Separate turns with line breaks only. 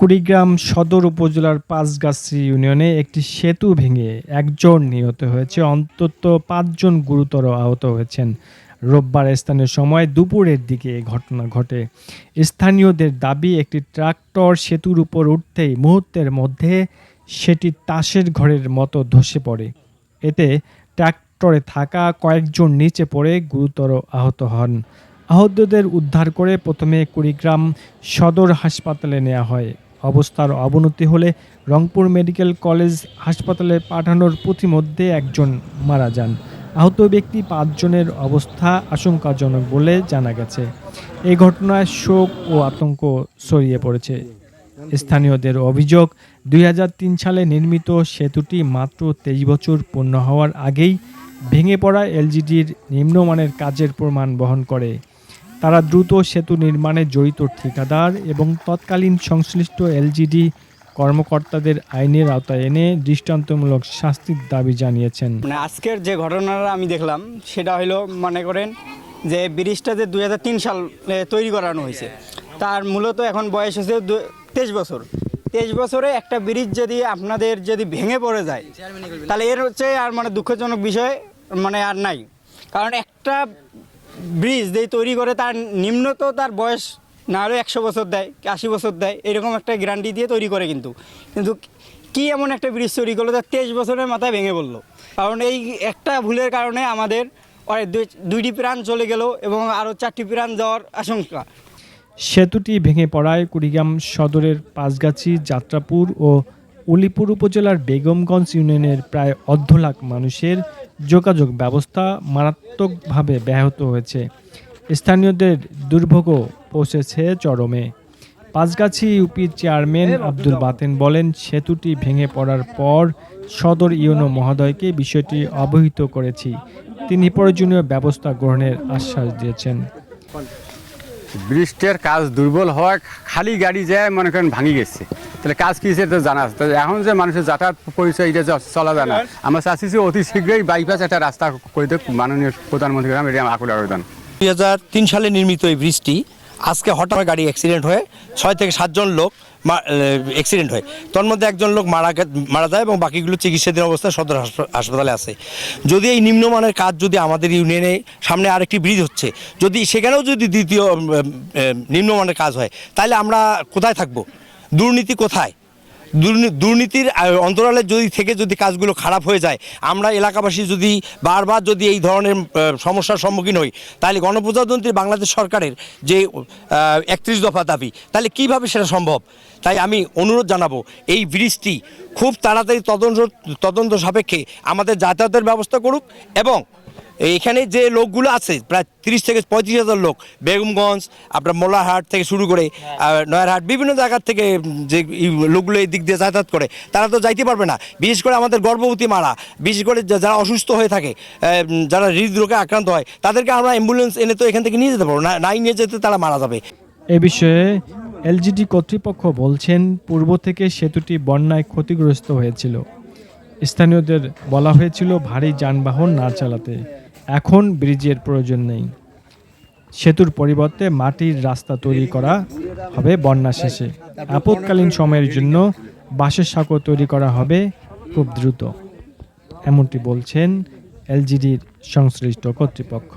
কুড়িগ্রাম সদর উপজেলার পাঁচগাছি ইউনিয়নে একটি সেতু ভেঙে একজন নিহত হয়েছে, অন্তত ৫ জন গুরুতর আহত হয়েছেন। রোববার স্থানীয় সময় দুপুরের দিকে এ ঘটনা ঘটে। স্থানীয়দের দাবি, একটি ট্রাক্টর সেতুর উপর উঠতেই মুহূর্তের মধ্যে সেটি তাসের ঘরের মতো ধসে পড়ে। এতে ট্রাক্টরে থাকা কয়েকজন নিচে পড়ে গুরুতর আহত হন। আহতদের উদ্ধার করে প্রথমে কুড়িগ্রাম সদর হাসপাতালে নেওয়া হয়। অবস্থার অবনতি হলে রংপুর মেডিকেল কলেজ হাসপাতালে পাঠানোর পথিমধ্যে একজন মারা যান। আহত ব্যক্তি ৫ জনের অবস্থা আশঙ্কাজনক বলে জানা গেছে। এই ঘটনায় শোক ও আতঙ্ক ছড়িয়ে পড়েছে। স্থানীয়দের অভিযোগ, ২০০৩ সালে নির্মিত সেতুটি মাত্র ২৩ বছর পূর্ণ হওয়ার আগেই ভেঙে পড়া এলজিডির নিম্নমানের কাজের প্রমাণ বহন করে। তারা দ্রুত সেতু নির্মাণে জড়িত ঠিকাদার এবং তৎকালীন সংশ্লিষ্ট এলজিডি কর্মকর্তাদের আইনের আওতায় এনে দৃষ্টান্তমূলক শাস্তির দাবি জানিয়েছেন।
আজকের যে ঘটনাটা আমি দেখলাম সেটা হলো, মনে করেন যে ব্রিজটা যে ২০০৩ সালে তৈরি করানো হয়েছে, তার মূলত এখন বয়স হচ্ছে ২৩ বছর। ২৩ বছরে একটা ব্রিজ যদি আপনাদের যদি ভেঙে পড়ে যায়, তাহলে এর হচ্ছে আর দুঃখজনক বিষয় আর নাই। কারণ একটা ব্রিজ যেই তৈরি করে তার নিম্নত তার বয়স না হলে ১০০ বছর দেয়, ৮০ বছর দেয়, এরকম একটা গ্যারান্টি দিয়ে তৈরি করে। কিন্তু কি এমন একটা ব্রিজ তৈরি করলো তার ২৩ বছরের মাথায় ভেঙে পড়লো। কারণ এই একটা ভুলের কারণে আমাদের দুইটি প্রাণ চলে গেল এবং আরও ৪টি প্রাণ যাওয়ার আশঙ্কা।
সেতুটি ভেঙে পড়ায় কুড়িগ্রাম সদরের পাঁচগাছি, যাত্রাপুর ও উলিপুর উপজেলার বেগমগঞ্জ ইউনিয়নের প্রায় ১.৫ লাখ মানুষের যোগাযোগ ব্যবস্থা মারাত্মকভাবে ব্যাহত হয়েছে। স্থানীয়দের দুর্ভোগও পৌঁছেছে চরমে। পাঁচগাছি ইউপির চেয়ারম্যান আব্দুল বাতেন বলেন, সেতুটি ভেঙে পড়ার পর সদর ইউনো মহোদয়কে বিষয়টি অবহিত করেছি। তিনি প্রয়োজনীয় ব্যবস্থা গ্রহণের আশ্বাস দিয়েছেন।
ব্রিজটার কাজ দুর্বল হওয়ায় খালি গাড়ি যায় মনে করেন ভাঙি গেছে, তাহলে কাজ কী তো জানা আছে। এখন যে মানুষের যাতায়াত পরিচয় এটা চলা যায় না। আমরা চাচ্ছি যে অতি শীঘ্রই বাইপাস একটা রাস্তা করে দেখ মাননীয় প্রধানমন্ত্রী, এটা আকুল আবেদন।
২০০৩ সালে নির্মিত এই ব্রিজটি আজকে হঠাৎ গাড়ি অ্যাক্সিডেন্ট হয়ে ৬ থেকে ৭ জন লোক অ্যাক্সিডেন্ট হয়। তার মধ্যে একজন লোক মারা যায় এবং বাকিগুলো চিকিৎসাধীন অবস্থায় সদর হাসপাতালে আছে। যদি এই নিম্নমানের কাজ যদি আমাদের ইউনিয়নে সামনে আরেকটি ব্রিজ হচ্ছে, যদি সেখানেও যদি দ্বিতীয় নিম্নমানের কাজ হয়, তাহলে আমরা কোথায় থাকব? দুর্নীতি কোথায়? দুর্নীতির অন্তরালে যদি কাজগুলো খারাপ হয়ে যায়, আমরা এলাকাবাসী যদি বারবার যদি এই ধরনের সমস্যার সম্মুখীন হই, তাহলে গণপ্রজাতন্ত্রী বাংলাদেশ সরকারের যে ৩১ দফা দাবি, তাহলে কিভাবে সেটা সম্ভব? তাই আমি অনুরোধ জানাবো, এই ব্রিজটি খুব তাড়াতাড়ি তদন্ত সাপেক্ষে আমাদের যাতায়াতের ব্যবস্থা করুক এবং এখানে যে লোকগুলো আছে প্রায় ৩০ থেকে ৩৫ হাজার লোক, বেগমগঞ্জ, আপনার মোল্লারহাট থেকে শুরু করে নয়ারহাট, বিভিন্ন জায়গার থেকে যে লোকগুলো এই দিক দিয়ে যাতায়াত করে, তারা তো যাইতে পারবে না। বিশেষ করে আমাদের গর্ভবতী মারা, বিশেষ করে যারা অসুস্থ হয়ে থাকে, যারা হৃদরোগে আক্রান্ত হয়, তাদেরকে আমরা অ্যাম্বুলেন্স এনে তো এখান থেকে নিয়ে যেতে পারবো না, নাই নিয়ে যেতে তারা মারা যাবে।
এ বিষয়ে এলজিডি কর্তৃপক্ষ বলছেন, পূর্ব থেকে সেতুটি বন্যায় ক্ষতিগ্রস্ত হয়েছিল। স্থানীয়দের বলা হয়েছিল ভারী যানবাহন না চালাতে। এখন ব্রিজের প্রয়োজন নেই। সেতুর পরিবর্তে মাটির রাস্তা তৈরি করা হবে বন্যা শেষে। আপৎকালীন সময়ের জন্য বাঁশের সাঁকো তৈরি করা হবে খুব দ্রুত, এমনটি বলছেন এলজিডির সংশ্লিষ্ট কর্তৃপক্ষ।